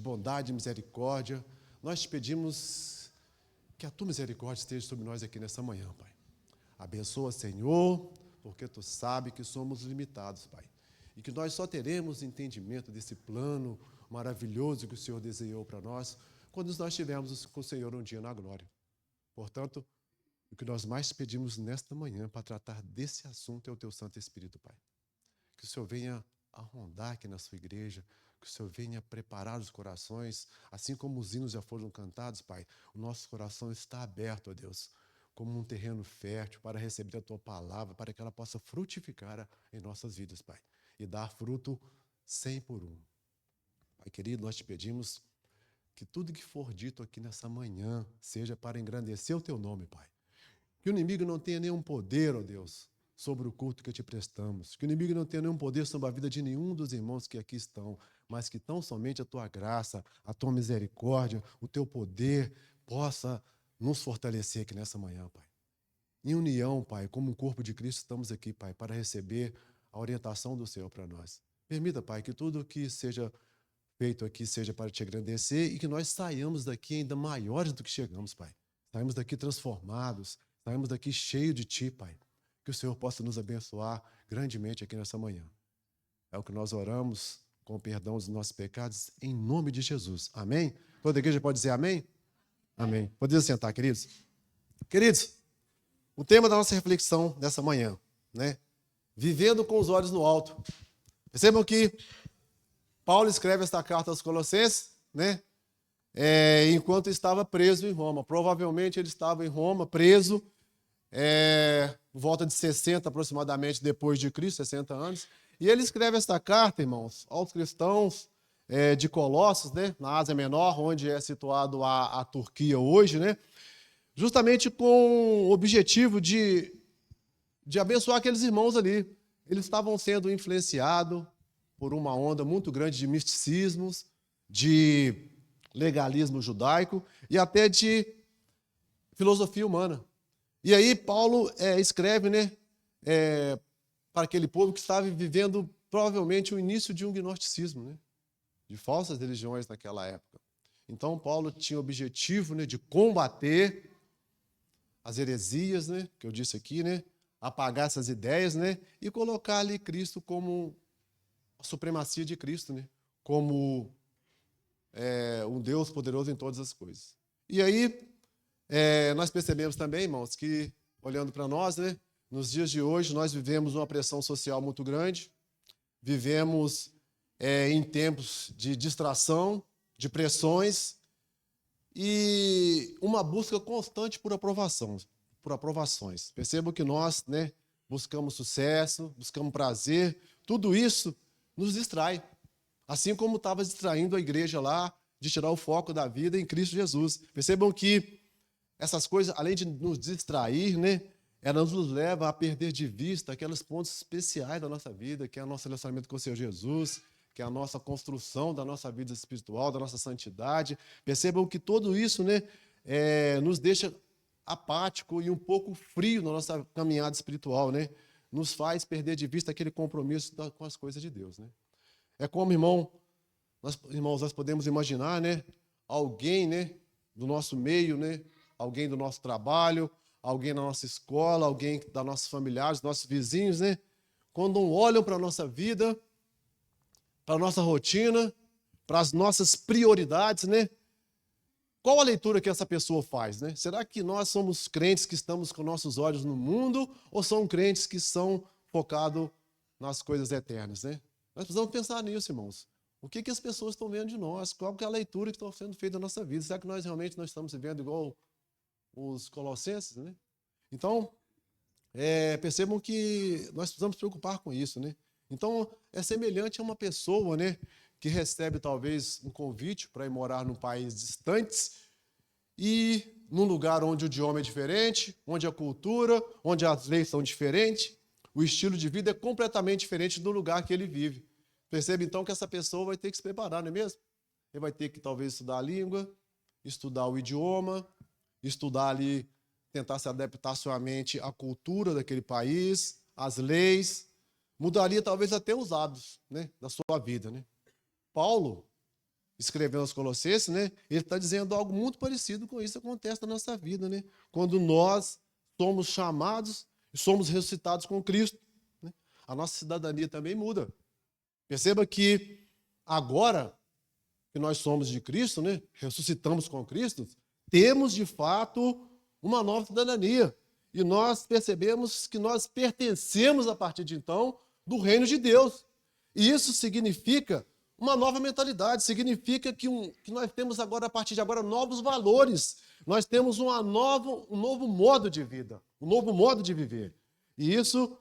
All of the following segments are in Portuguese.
bondade e misericórdia. Nós te pedimos que a tua misericórdia esteja sobre nós aqui nessa manhã, Pai. Abençoa, Senhor, porque tu sabe que somos limitados, Pai. E que nós só teremos entendimento desse plano maravilhoso que o Senhor desenhou para nós quando nós estivermos com o Senhor um dia na glória. Portanto, o que nós mais pedimos nesta manhã para tratar desse assunto é o teu Santo Espírito, Pai. Que o Senhor venha a rondar aqui na sua igreja, que o Senhor venha preparar os corações, assim como os hinos já foram cantados, Pai. O nosso coração está aberto, ó Deus, como um terreno fértil para receber a tua palavra, para que ela possa frutificar em nossas vidas, Pai, e dar fruto 100 por 1. Pai querido, nós te pedimos que tudo que for dito aqui nessa manhã seja para engrandecer o teu nome, Pai. Que o inimigo não tenha nenhum poder, ó Deus, sobre o culto que te prestamos. Que o inimigo não tenha nenhum poder sobre a vida de nenhum dos irmãos que aqui estão, mas que tão somente a tua graça, a tua misericórdia, o teu poder possa nos fortalecer aqui nessa manhã, Pai. Em união, Pai, como um corpo de Cristo, estamos aqui, Pai, para receber a orientação do Senhor para nós. Permita, Pai, que tudo que seja feito aqui seja para te agradecer e que nós saiamos daqui ainda maiores do que chegamos, Pai. Saímos daqui transformados, saímos daqui cheios de Ti, Pai. Que o Senhor possa nos abençoar grandemente aqui nessa manhã. É o que nós oramos com o perdão dos nossos pecados, em nome de Jesus. Amém? Toda a igreja pode dizer amém? Amém. Podemos sentar, queridos? Queridos, o tema da nossa reflexão dessa manhã, né? Vivendo com os olhos no alto. Percebam que Paulo escreve esta carta aos Colossenses, né? Enquanto estava preso em Roma. Provavelmente ele estava em Roma, preso, por volta de 60 aproximadamente depois de Cristo, 60 anos. E ele escreve esta carta, irmãos, aos cristãos de Colossos, né? Na Ásia Menor, onde é situado a Turquia hoje, né? Justamente com o objetivo de abençoar aqueles irmãos ali. Eles estavam sendo influenciados por uma onda muito grande de misticismos, de legalismo judaico e até de filosofia humana. E aí Paulo escreve, né, para aquele povo que estava vivendo provavelmente o início de um gnosticismo, né, de falsas religiões naquela época. Então Paulo tinha o objetivo, né, de combater as heresias, né, que eu disse aqui, né, apagar essas ideias, né, e colocar ali Cristo como a supremacia de Cristo, né, como um Deus poderoso em todas as coisas. E aí nós percebemos também, irmãos, que olhando para nós, né, nos dias de hoje nós vivemos uma pressão social muito grande, vivemos em tempos de distração, de pressões e uma busca constante por aprovações. Percebam que nós, né, buscamos sucesso, buscamos prazer, tudo isso nos distrai. Assim como estava distraindo a igreja lá, de tirar o foco da vida em Cristo Jesus. Percebam que essas coisas, além de nos distrair, né, elas nos levam a perder de vista aqueles pontos especiais da nossa vida, que é o nosso relacionamento com o Senhor Jesus, que é a nossa construção da nossa vida espiritual, da nossa santidade. Percebam que tudo isso, né, nos deixa apático e um pouco frio na nossa caminhada espiritual, né? Nos faz perder de vista aquele compromisso com as coisas de Deus, né? É como, irmãos, nós podemos imaginar, né, alguém, né, do nosso meio, né, alguém do nosso trabalho, alguém da nossa escola, alguém da nossos familiares, nossos vizinhos, né, quando olham para a nossa vida, para a nossa rotina, para as nossas prioridades, né, qual a leitura que essa pessoa faz, né? Será que nós somos crentes que estamos com nossos olhos no mundo ou são crentes que são focados nas coisas eternas, né? Nós precisamos pensar nisso, irmãos. O que as pessoas estão vendo de nós? Qual que é a leitura que está sendo feita da nossa vida? Será que nós realmente estamos vivendo igual os colossenses, né? Então, percebam que nós precisamos nos preocupar com isso, né? Então, é semelhante a uma pessoa, né, que recebe talvez um convite para ir morar num país distante e num lugar onde o idioma é diferente, onde a cultura, onde as leis são diferentes, o estilo de vida é completamente diferente do lugar que ele vive. Percebe, então, que essa pessoa vai ter que se preparar, não é mesmo? Ele vai ter que, talvez, estudar a língua, estudar o idioma, estudar ali, tentar se adaptar sua mente à cultura daquele país, às leis. Mudaria, talvez, até os hábitos, né, da sua vida, né? Paulo, escrevendo aos Colossenses, né, ele está dizendo algo muito parecido com isso que acontece na nossa vida, né? Quando nós somos chamados e somos ressuscitados com Cristo, né? A nossa cidadania também muda. Perceba que agora que nós somos de Cristo, né, ressuscitamos com Cristo, temos de fato uma nova cidadania. E nós percebemos que nós pertencemos a partir de então do reino de Deus. E isso significa uma nova mentalidade, significa que nós temos agora, a partir de agora, novos valores. Nós temos um novo modo de vida, um novo modo de viver. E isso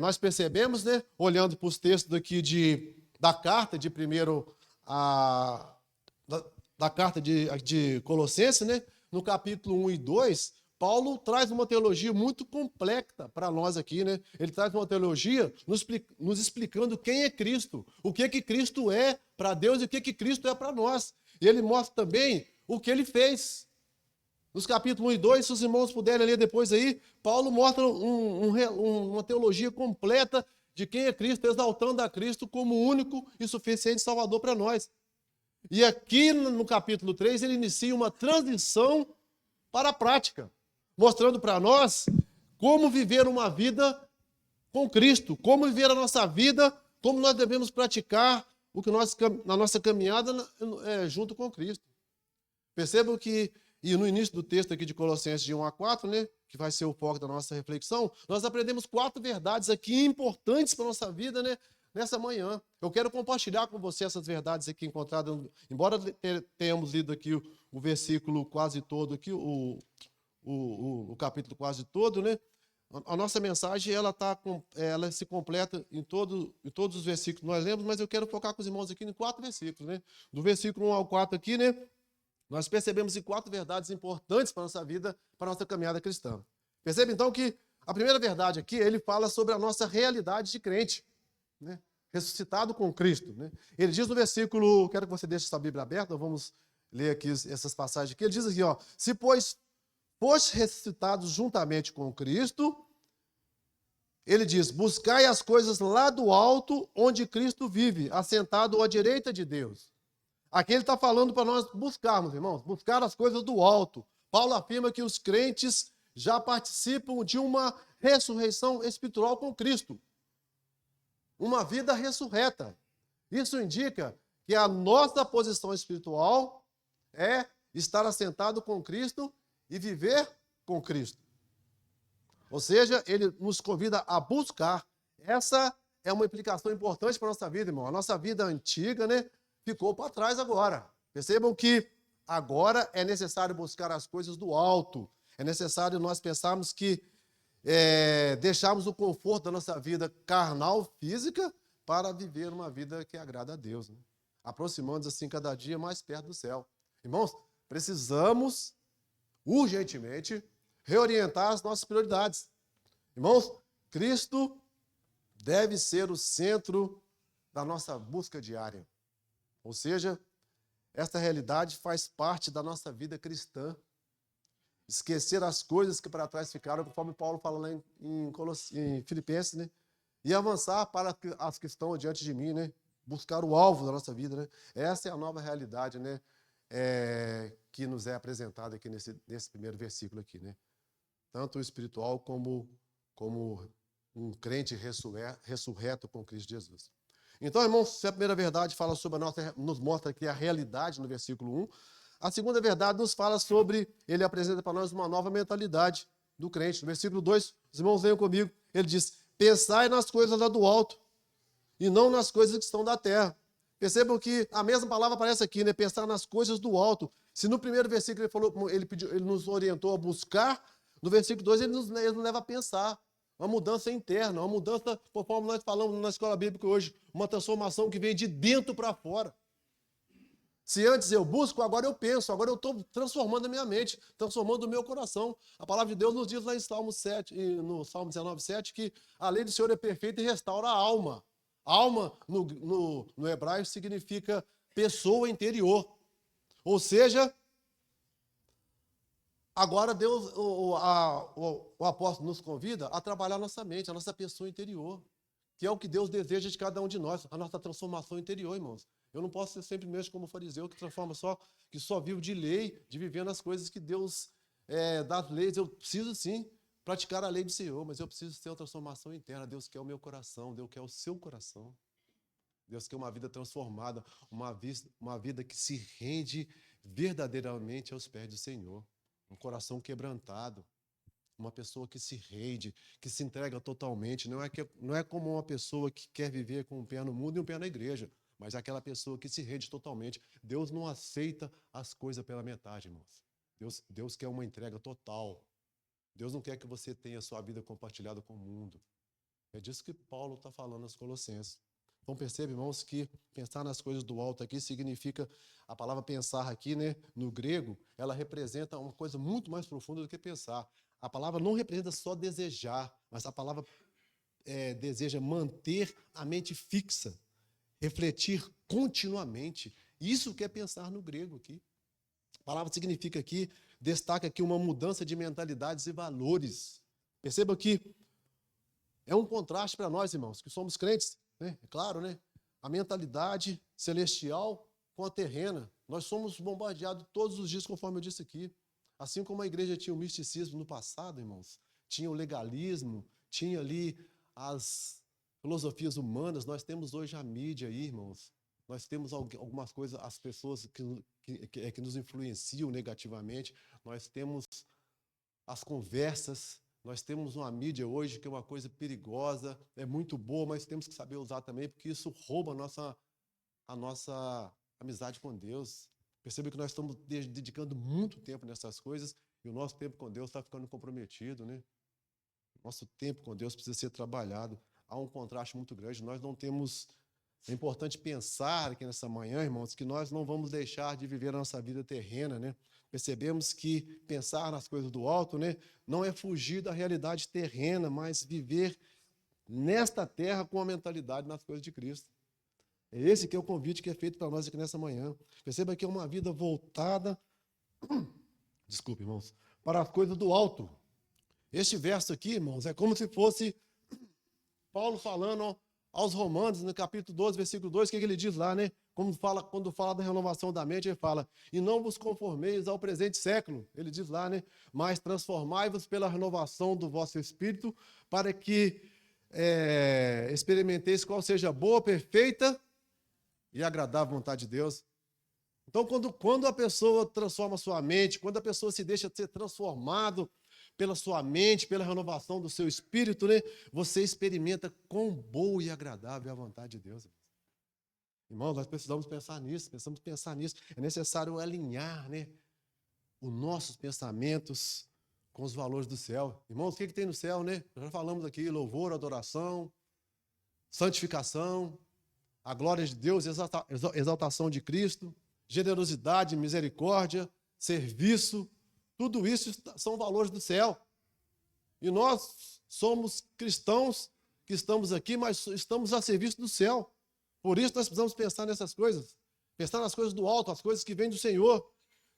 nós percebemos, né, olhando para os textos aqui da carta de da carta de Colossenses, né, no capítulo 1 e 2, Paulo traz uma teologia muito complexa para nós aqui, né? Ele traz uma teologia nos explicando quem é Cristo, o que Cristo é para Deus e o que Cristo é para nós. E ele mostra também o que ele fez. Nos capítulos 1 e 2, se os irmãos puderem ler depois aí, Paulo mostra uma teologia completa de quem é Cristo, exaltando a Cristo como único e suficiente Salvador para nós. E aqui no capítulo 3, ele inicia uma transição para a prática, mostrando para nós como viver uma vida com Cristo, como viver a nossa vida, como nós devemos praticar o que na nossa caminhada junto com Cristo. Percebam que, e no início do texto aqui de Colossenses de 1 a 4, né, que vai ser o foco da nossa reflexão, nós aprendemos 4 verdades aqui importantes para a nossa vida, né, nessa manhã. Eu quero compartilhar com você essas verdades aqui encontradas, embora tenhamos lido aqui o versículo quase todo, aqui, o capítulo quase todo, né? A nossa mensagem ela se completa em todos os versículos que nós lemos, mas eu quero focar com os irmãos aqui em 4 versículos, né? Do versículo 1 ao 4 aqui, né? Nós percebemos 4 verdades importantes para a nossa vida, para a nossa caminhada cristã. Percebe então que a primeira verdade aqui, ele fala sobre a nossa realidade de crente, né? Ressuscitado com Cristo, né? Ele diz no versículo, quero que você deixe sua Bíblia aberta, vamos ler aqui essas passagens aqui. Ele diz aqui, ó: se pois foste ressuscitados juntamente com Cristo, ele diz, buscai as coisas lá do alto, onde Cristo vive, assentado à direita de Deus. Aqui ele está falando para nós buscarmos, irmãos, buscar as coisas do alto. Paulo afirma que os crentes já participam de uma ressurreição espiritual com Cristo. Uma vida ressurreta. Isso indica que a nossa posição espiritual é estar assentado com Cristo e viver com Cristo. Ou seja, ele nos convida a buscar. Essa é uma implicação importante para a nossa vida, irmão. A nossa vida antiga, né, ficou para trás agora. Percebam que agora é necessário buscar as coisas do alto. É necessário nós pensarmos que deixarmos o conforto da nossa vida carnal, física, para viver uma vida que agrada a Deus, né? Aproximando-nos assim cada dia mais perto do céu. Irmãos, precisamos urgentemente reorientar as nossas prioridades. Irmãos, Cristo deve ser o centro da nossa busca diária. Ou seja, esta realidade faz parte da nossa vida cristã. Esquecer as coisas que para trás ficaram, conforme Paulo fala lá em Filipenses, né? E avançar para as que estão diante de mim, né? Buscar o alvo da nossa vida, né? Essa é a nova realidade, né? Que nos é apresentada aqui nesse primeiro versículo aqui, né? Tanto o espiritual como um crente ressurreto com Cristo Jesus. Então, irmãos, se a primeira verdade fala sobre nos mostra aqui a realidade no versículo 1, a segunda verdade nos fala sobre, ele apresenta para nós uma nova mentalidade do crente. No versículo 2, os irmãos venham comigo, ele diz, pensai nas coisas lá do alto e não nas coisas que estão da terra. Percebam que a mesma palavra aparece aqui, né? Pensar nas coisas do alto. Se no primeiro versículo ele nos orientou a buscar, no versículo 2 ele nos leva a pensar. Uma mudança interna, uma mudança, conforme nós falamos na escola bíblica hoje, uma transformação que vem de dentro para fora. Se antes eu busco, agora eu penso, agora eu estou transformando a minha mente, transformando o meu coração. A palavra de Deus nos diz lá em Salmo 7, no Salmo 19:7, que a lei do Senhor é perfeita e restaura a alma. Alma, no hebraico, significa pessoa interior. Ou seja, agora Deus, o apóstolo nos convida a trabalhar a nossa mente, a nossa pessoa interior, que é o que Deus deseja de cada um de nós, a nossa transformação interior, irmãos. Eu não posso ser sempre mesmo como fariseu que só vive de lei, de viver nas coisas que Deus dá as leis. Eu preciso sim praticar a lei do Senhor, mas eu preciso ter uma transformação interna. Deus quer o meu coração, Deus quer o seu coração. Deus quer uma vida transformada, uma vida que se rende verdadeiramente aos pés do Senhor. Um coração quebrantado, uma pessoa que se rende, que se entrega totalmente. Não é como uma pessoa que quer viver com um pé no mundo e um pé na igreja, mas aquela pessoa que se rende totalmente. Deus não aceita as coisas pela metade, irmãos. Deus quer uma entrega total. Deus não quer que você tenha a sua vida compartilhada com o mundo. É disso que Paulo está falando aos Colossenses. Então percebe, irmãos, que pensar nas coisas do alto aqui significa, a palavra pensar aqui, né, no grego, ela representa uma coisa muito mais profunda do que pensar. A palavra não representa só desejar, mas a palavra deseja manter a mente fixa, refletir continuamente. Isso que é pensar no grego aqui. A palavra significa aqui, destaca aqui uma mudança de mentalidades e valores. Perceba que é um contraste para nós, irmãos, que somos crentes, né? É claro, né? A mentalidade celestial com a terrena. Nós somos bombardeados todos os dias, conforme eu disse aqui. Assim como a igreja tinha o misticismo no passado, irmãos, tinha o legalismo, tinha ali as filosofias humanas, nós temos hoje a mídia aí, irmãos. Nós temos algumas coisas, as pessoas que nos influenciam negativamente. Nós temos as conversas. Nós temos uma mídia hoje que é uma coisa perigosa, é muito boa, mas temos que saber usar também, porque isso rouba a nossa amizade com Deus. Perceba que nós estamos dedicando muito tempo nessas coisas e o nosso tempo com Deus está ficando comprometido, né? Nosso tempo com Deus precisa ser trabalhado. Há um contraste muito grande. Nós não temos... É importante pensar aqui nessa manhã, irmãos, que nós não vamos deixar de viver a nossa vida terrena, né? Percebemos que pensar nas coisas do alto, né, não é fugir da realidade terrena, mas viver nesta terra com a mentalidade nas coisas de Cristo. É esse que é o convite que é feito para nós aqui nessa manhã. Perceba que é uma vida voltada, desculpe, irmãos, para as coisas do alto. Este verso aqui, irmãos, é como se fosse Paulo falando aos Romanos, no capítulo 12, versículo 2, o que ele diz lá, né? Quando fala da renovação da mente, ele fala, e não vos conformeis ao presente século, ele diz lá, né? Mas transformai-vos pela renovação do vosso espírito, para que experimenteis qual seja a boa, perfeita e agradável vontade de Deus. Então, quando a pessoa transforma a sua mente, quando a pessoa se deixa ser transformado pela sua mente, pela renovação do seu espírito, né? Você experimenta quão boa e agradável é a vontade de Deus. Irmãos, nós precisamos pensar nisso, É necessário alinhar, né, os nossos pensamentos com os valores do céu. Irmãos, o que tem no céu, né? Já falamos aqui, louvor, adoração, santificação, a glória de Deus, exaltação de Cristo, generosidade, misericórdia, serviço. Tudo isso são valores do céu. E nós somos cristãos que estamos aqui, mas estamos a serviço do céu. Por isso nós precisamos pensar nessas coisas. Pensar nas coisas do alto, as coisas que vêm do Senhor.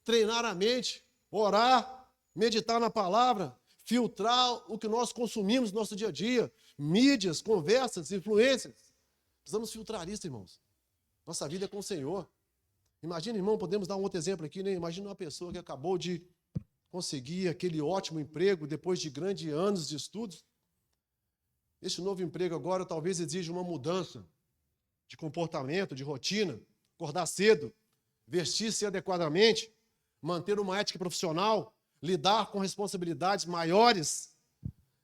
Treinar a mente, orar, meditar na palavra, filtrar o que nós consumimos no nosso dia a dia. Mídias, conversas, influências. Precisamos filtrar isso, irmãos. Nossa vida é com o Senhor. Imagina, irmão, podemos dar um outro exemplo aqui, né? Imagina uma pessoa que acabou de conseguir aquele ótimo emprego depois de grandes anos de estudos. Este novo emprego agora talvez exija uma mudança de comportamento, de rotina, acordar cedo, vestir-se adequadamente, manter uma ética profissional, lidar com responsabilidades maiores.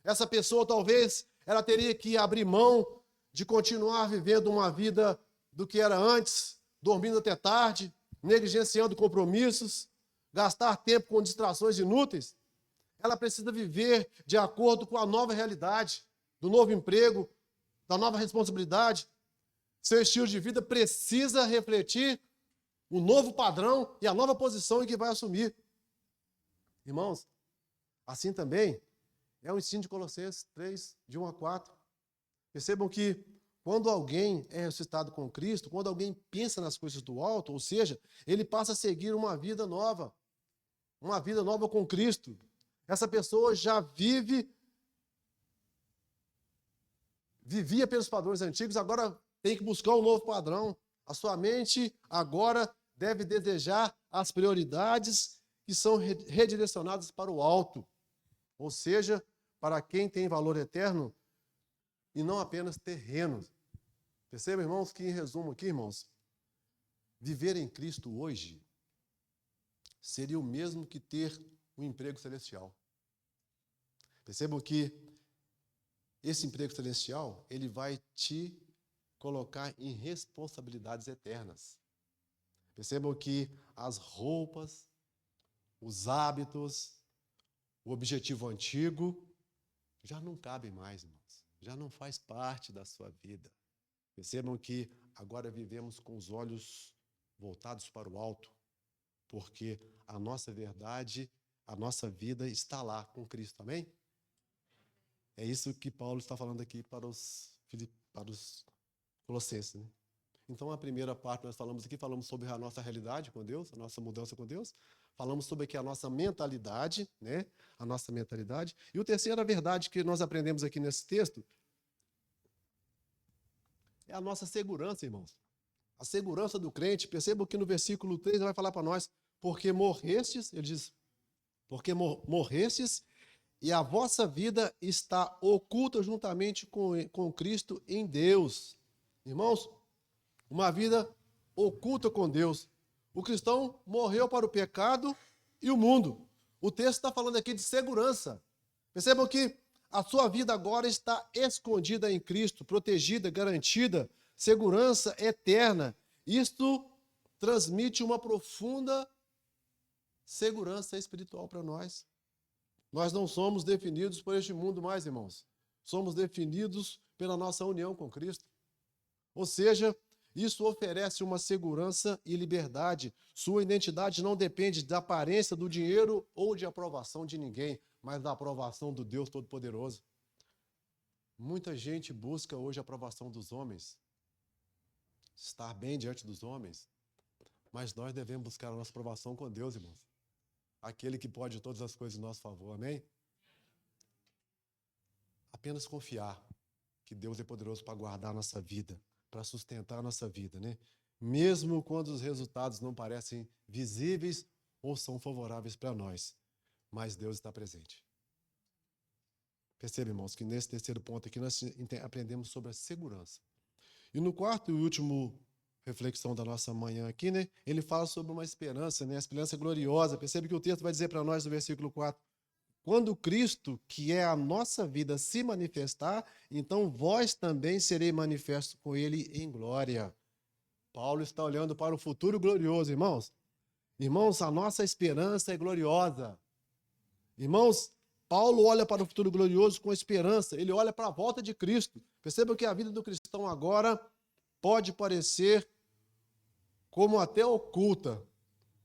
Essa pessoa talvez ela teria que abrir mão de continuar vivendo uma vida do que era antes, dormindo até tarde, negligenciando compromissos, gastar tempo com distrações inúteis. Ela precisa viver de acordo com a nova realidade, do novo emprego, da nova responsabilidade. Seu estilo de vida precisa refletir o novo padrão e a nova posição em que vai assumir. Irmãos, assim também é o ensino de Colossenses 3, de 1 a 4. Percebam que quando alguém é ressuscitado com Cristo, quando alguém pensa nas coisas do alto, ou seja, ele passa a seguir uma vida nova com Cristo. Essa pessoa já vivia pelos padrões antigos, agora tem que buscar um novo padrão. A sua mente agora deve desejar as prioridades que são redirecionadas para o alto, ou seja, para quem tem valor eterno e não apenas terreno. Perceba, irmãos, que em resumo aqui, irmãos, viver em Cristo hoje seria o mesmo que ter um emprego celestial. Percebam que esse emprego celestial, ele vai te colocar em responsabilidades eternas. Percebam que as roupas, os hábitos, o objetivo antigo já não cabem mais, irmãos. Já não faz parte da sua vida. Percebam que agora vivemos com os olhos voltados para o alto, porque a nossa verdade, a nossa vida está lá com Cristo, amém? É isso que Paulo está falando aqui para os Colossenses, né? Então, a primeira parte nós falamos sobre a nossa realidade com Deus, a nossa mudança com Deus. Falamos sobre aqui a nossa mentalidade, né? A nossa mentalidade. E o terceira verdade que nós aprendemos aqui nesse texto é a nossa segurança, irmãos. A segurança do crente. Percebam que no versículo 3 ele vai falar para nós, porque morrestes, ele diz, porque morrestes e a vossa vida está oculta juntamente com Cristo em Deus. Irmãos, uma vida oculta com Deus. O cristão morreu para o pecado e o mundo. O texto está falando aqui de segurança. Percebam que a sua vida agora está escondida em Cristo, protegida, garantida, segurança eterna. Isto transmite uma profunda segurança espiritual para nós. Nós não somos definidos por este mundo mais, irmãos. Somos definidos pela nossa união com Cristo. Ou seja, isso oferece uma segurança e liberdade. Sua identidade não depende da aparência do dinheiro ou de aprovação de ninguém, mas da aprovação do Deus Todo-Poderoso. Muita gente busca hoje a aprovação dos homens, estar bem diante dos homens, mas nós devemos buscar a nossa aprovação com Deus, irmãos. Aquele que pode todas as coisas em nosso favor, amém? Apenas confiar que Deus é poderoso para guardar a nossa vida, para sustentar a nossa vida, né? Mesmo quando os resultados não parecem visíveis ou são favoráveis para nós, mas Deus está presente. Perceba, irmãos, que nesse terceiro ponto aqui nós aprendemos sobre a segurança. E no quarto e último reflexão da nossa manhã aqui, né? Ele fala sobre uma esperança, né? A esperança gloriosa. Percebe que o texto vai dizer para nós no versículo 4, quando Cristo, que é a nossa vida, se manifestar, então vós também sereis manifestos com ele em glória. Paulo está olhando para o futuro glorioso, irmãos. Irmãos, a nossa esperança é gloriosa. Irmãos, Paulo olha para o futuro glorioso com esperança. Ele olha para a volta de Cristo. Percebam que a vida do cristão agora pode parecer como até oculta,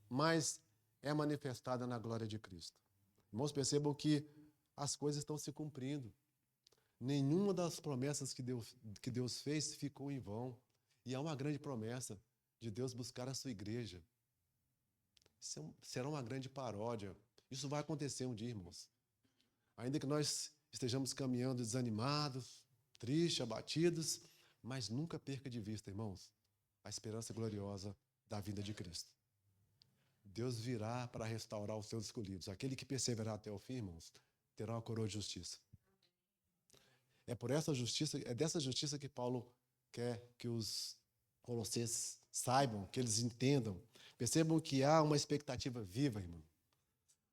mas é manifestada na glória de Cristo. Irmãos, percebam que as coisas estão se cumprindo. Nenhuma das promessas que Deus fez ficou em vão. E há uma grande promessa de Deus buscar a sua igreja. Será uma grande paródia. Isso vai acontecer um dia, irmãos. Ainda que nós estejamos caminhando desanimados, tristes, abatidos, mas nunca perca de vista, irmãos, a esperança gloriosa da vinda de Cristo. Deus virá para restaurar os seus escolhidos. Aquele que perseverar até o fim, irmãos, terá uma coroa de justiça. É por essa justiça, é dessa justiça que Paulo quer que os colossenses saibam, que eles entendam. Percebam que há uma expectativa viva, irmão.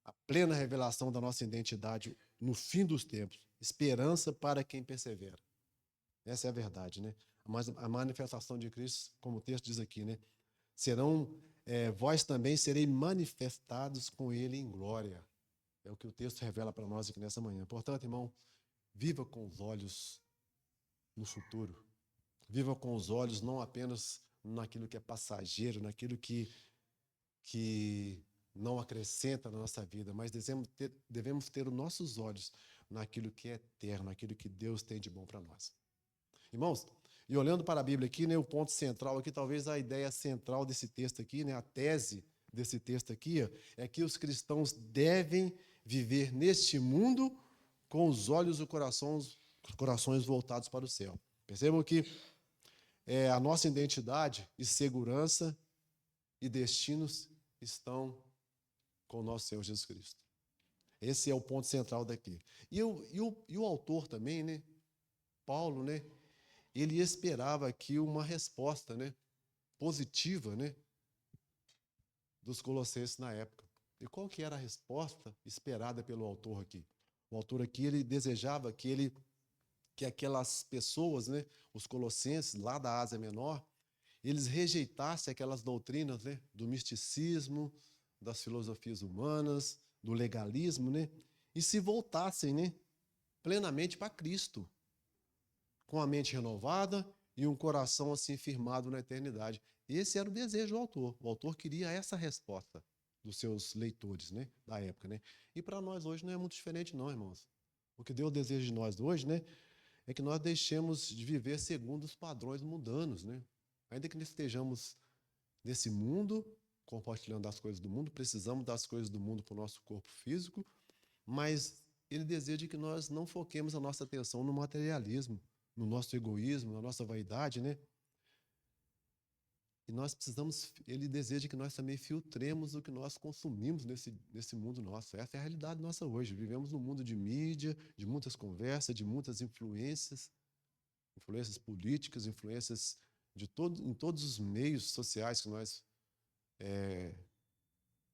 A plena revelação da nossa identidade no fim dos tempos. Esperança para quem persevera. Essa é a verdade, né? Mas a manifestação de Cristo, como o texto diz aqui, né? Vós também sereis manifestados com ele em glória. É o que o texto revela para nós aqui nessa manhã. Portanto, irmão, viva com os olhos no futuro. Viva com os olhos não apenas naquilo que é passageiro, naquilo que não acrescenta na nossa vida, mas devemos ter os nossos olhos naquilo que é eterno, naquilo que Deus tem de bom para nós. Irmãos, e olhando para a Bíblia aqui, né, o ponto central aqui, talvez a ideia central desse texto aqui, né, a tese desse texto aqui, é que os cristãos devem viver neste mundo com os olhos e corações voltados para o céu. Percebam que a nossa identidade e segurança e destinos estão com o nosso Senhor Jesus Cristo. Esse é o ponto central daqui. E o autor também, né, Paulo, né, ele esperava aqui uma resposta, né, positiva, né, dos colossenses na época. E qual que era a resposta esperada pelo autor aqui? O autor aqui, ele desejava que aquelas pessoas, né, os colossenses lá da Ásia Menor, eles rejeitassem aquelas doutrinas, né, do misticismo, das filosofias humanas, do legalismo, né, e se voltassem, né, plenamente para Cristo, com a mente renovada e um coração assim firmado na eternidade. Esse era o desejo do autor. O autor queria essa resposta dos seus leitores, né, da época, né? E para nós hoje não é muito diferente não, irmãos. O que Deus deseja de nós hoje, né, é que nós deixemos de viver segundo os padrões mundanos, né? Ainda que estejamos nesse mundo, compartilhando das coisas do mundo, precisamos das coisas do mundo para o nosso corpo físico, mas ele deseja que nós não foquemos a nossa atenção no materialismo, no nosso egoísmo, na nossa vaidade, né? E nós precisamos, ele deseja que nós também filtremos o que nós consumimos nesse mundo nosso. Essa é a realidade nossa hoje. Vivemos num mundo de mídia, de muitas conversas, de muitas influências políticas, influências em todos os meios sociais que nós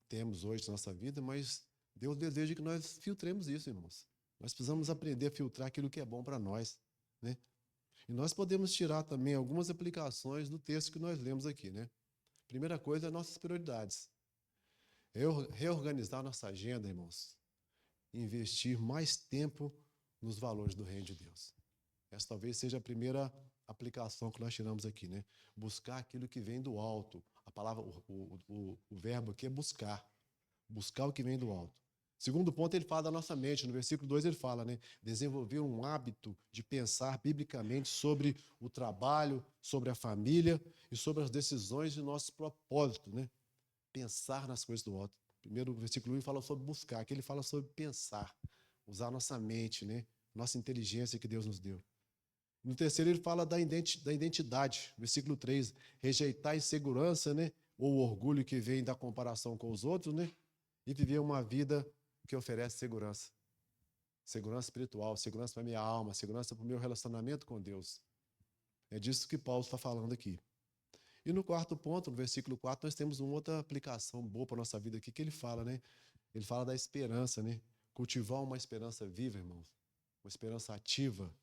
temos hoje na nossa vida, mas Deus deseja que nós filtremos isso, irmãos. Nós precisamos aprender a filtrar aquilo que é bom para nós, né? E nós podemos tirar também algumas aplicações do texto que nós lemos aqui, né? Primeira coisa é nossas prioridades. Reorganizar nossa agenda, irmãos. Investir mais tempo nos valores do reino de Deus. Essa talvez seja a primeira aplicação que nós tiramos aqui, né? Buscar aquilo que vem do alto. A palavra, o verbo aqui é buscar. Buscar o que vem do alto. Segundo ponto, ele fala da nossa mente. No versículo 2 ele fala, né? Desenvolver um hábito de pensar biblicamente sobre o trabalho, sobre a família e sobre as decisões de nossos propósitos, né? Pensar nas coisas do alto. Primeiro, o versículo 1 fala sobre buscar. Aqui ele fala sobre pensar. Usar a nossa mente, né? Nossa inteligência que Deus nos deu. No terceiro, ele fala da identidade. Versículo 3, rejeitar a insegurança, né? Ou o orgulho que vem da comparação com os outros, né? E viver uma vida que oferece segurança. Segurança espiritual, segurança para a minha alma, segurança para o meu relacionamento com Deus. É disso que Paulo está falando aqui. E no quarto ponto, no versículo 4, nós temos uma outra aplicação boa para a nossa vida aqui, que ele fala, né? Ele fala da esperança, né? Cultivar uma esperança viva, irmãos. Uma esperança ativa.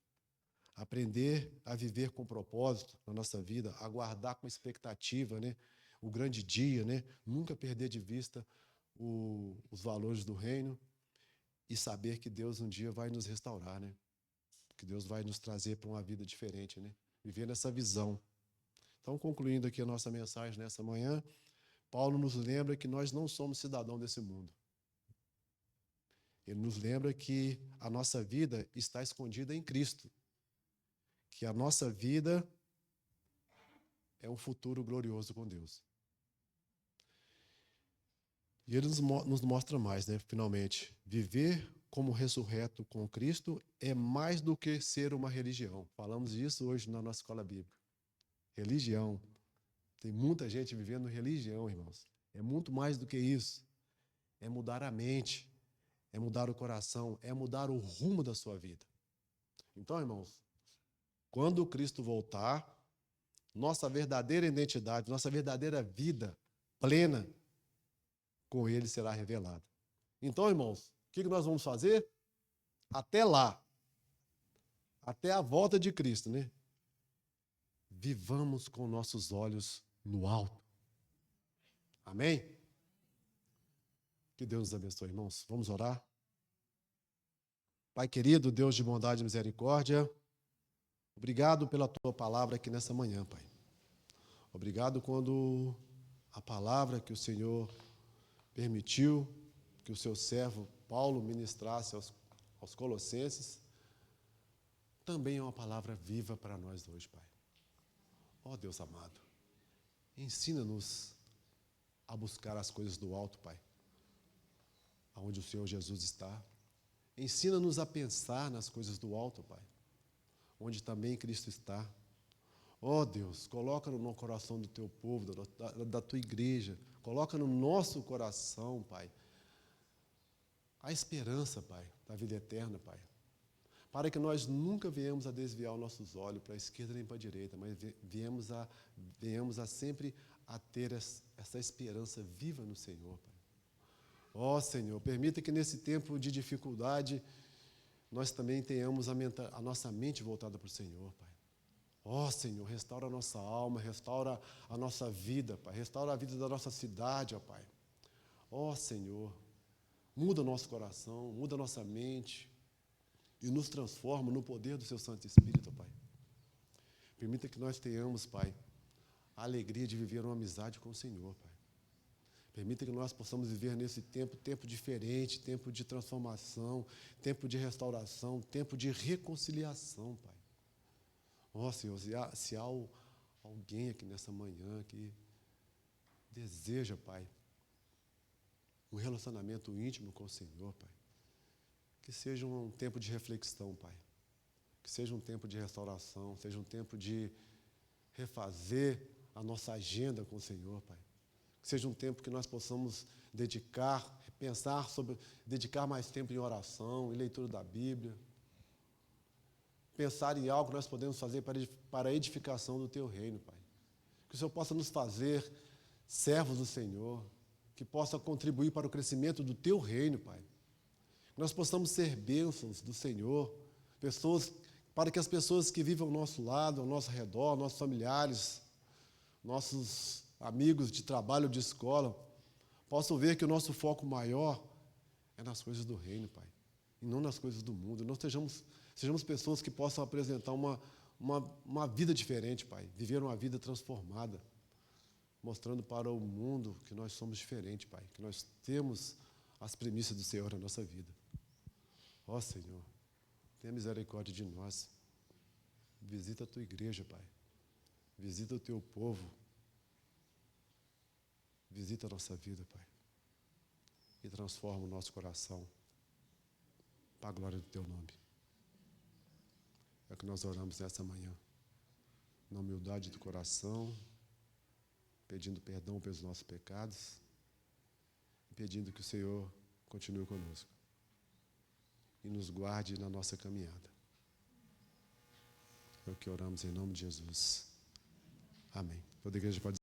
Aprender a viver com propósito na nossa vida, aguardar com expectativa, né? O grande dia, né? Nunca perder de vista os valores do reino e saber que Deus um dia vai nos restaurar, né? Que Deus vai nos trazer para uma vida diferente, né? Viver nessa visão. Então, concluindo aqui a nossa mensagem nessa manhã, Paulo nos lembra que nós não somos cidadãos desse mundo. Ele nos lembra que a nossa vida está escondida em Cristo. Que a nossa vida é um futuro glorioso com Deus. E ele nos mostra mais, né? Finalmente, viver como ressurreto com Cristo é mais do que ser uma religião. Falamos isso hoje na nossa escola bíblica. Religião. Tem muita gente vivendo religião, irmãos. É muito mais do que isso. É mudar a mente, é mudar o coração, é mudar o rumo da sua vida. Então, irmãos, quando Cristo voltar, nossa verdadeira identidade, nossa verdadeira vida plena com Ele será revelada. Então, irmãos, o que nós vamos fazer? Até lá, até a volta de Cristo, né? Vivamos com nossos olhos no alto. Amém? Que Deus nos abençoe, irmãos. Vamos orar? Pai querido, Deus de bondade e misericórdia, obrigado pela Tua palavra aqui nessa manhã, Pai. Obrigado quando a palavra que o Senhor permitiu que o seu servo Paulo ministrasse aos Colossenses, também é uma palavra viva para nós hoje, Pai. Ó Deus amado, ensina-nos a buscar as coisas do alto, Pai, aonde o Senhor Jesus está. Ensina-nos a pensar nas coisas do alto, Pai, onde também Cristo está. Ó Deus, coloca no coração do teu povo, da tua igreja, coloca no nosso coração, Pai, a esperança, Pai, da vida eterna, Pai. Para que nós nunca venhamos a desviar os nossos olhos para a esquerda nem para a direita, mas venhamos a sempre a ter essa esperança viva no Senhor, Pai. Ó Senhor, permita que nesse tempo de dificuldade, nós também tenhamos a nossa mente voltada para o Senhor, Pai. Ó Senhor, restaura a nossa alma, restaura a nossa vida, Pai. Restaura a vida da nossa cidade, ó Pai. Ó Senhor, muda o nosso coração, muda a nossa mente e nos transforma no poder do Seu Santo Espírito, Pai. Permita que nós tenhamos, Pai, a alegria de viver uma amizade com o Senhor, Pai. Permita que nós possamos viver nesse tempo diferente, tempo de transformação, tempo de restauração, tempo de reconciliação, Pai. Ó Senhor, se há alguém aqui nessa manhã que deseja, Pai, um relacionamento íntimo com o Senhor, Pai, que seja um tempo de reflexão, Pai, que seja um tempo de restauração, seja um tempo de refazer a nossa agenda com o Senhor, Pai, que seja um tempo que nós possamos dedicar mais tempo em oração, em leitura da Bíblia, pensar em algo que nós podemos fazer para a edificação do Teu reino, Pai. Que o Senhor possa nos fazer servos do Senhor, que possa contribuir para o crescimento do Teu reino, Pai. Que nós possamos ser bênçãos do Senhor, para que as pessoas que vivem ao nosso lado, ao nosso redor, nossos familiares, nossos amigos de trabalho, de escola, possam ver que o nosso foco maior é nas coisas do reino, Pai, e não nas coisas do mundo. Nós sejamos pessoas que possam apresentar uma vida diferente, Pai, viver uma vida transformada, mostrando para o mundo que nós somos diferentes, Pai, que nós temos as premissas do Senhor na nossa vida. Ó Senhor, tenha misericórdia de nós. Visita a Tua igreja, Pai. Visita o Teu povo. Visita a nossa vida, Pai. E transforma o nosso coração para a glória do Teu nome. É o que nós oramos nessa manhã. Na humildade do coração, pedindo perdão pelos nossos pecados e pedindo que o Senhor continue conosco e nos guarde na nossa caminhada. É o que oramos em nome de Jesus. Amém. Toda a igreja pode